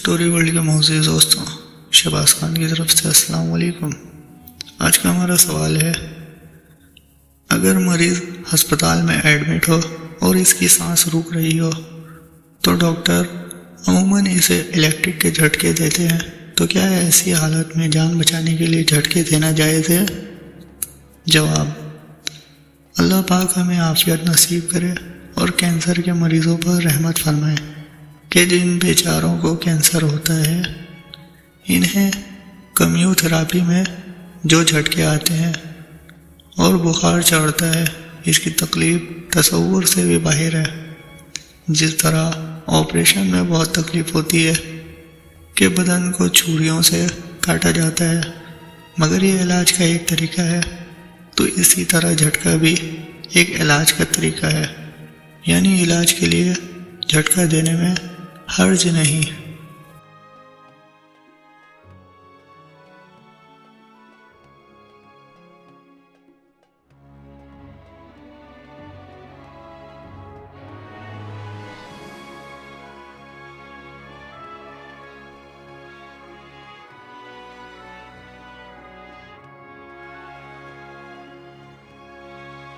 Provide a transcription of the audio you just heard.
Story world کے معزز دوستوں، شہباز خان کی طرف سے السلام علیکم۔ آج کا ہمارا سوال ہے، اگر مریض ہسپتال میں ایڈمٹ ہو اور اس کی سانس رک رہی ہو تو ڈاکٹر عموماً اسے الیکٹرک کے جھٹکے دیتے ہیں، تو کیا ایسی حالت میں جان بچانے کے لیے جھٹکے دینا جائز ہے؟ جواب: اللہ پاک ہمیں عافیت نصیب کرے اور کینسر کے مریضوں پر رحمت فرمائے کہ جن بیچاروں کو کینسر ہوتا ہے انہیں کیمو تھراپی میں جو جھٹکے آتے ہیں اور بخار چڑھتا ہے، اس کی تکلیف تصور سے بھی باہر ہے۔ جس طرح آپریشن میں بہت تکلیف ہوتی ہے کہ بدن کو چھریوں سے کاٹا جاتا ہے، مگر یہ علاج کا ایک طریقہ ہے، تو اسی طرح جھٹکا بھی ایک علاج کا طریقہ ہے، یعنی علاج کے لیے جھٹکا دینے میں حرج نہیں۔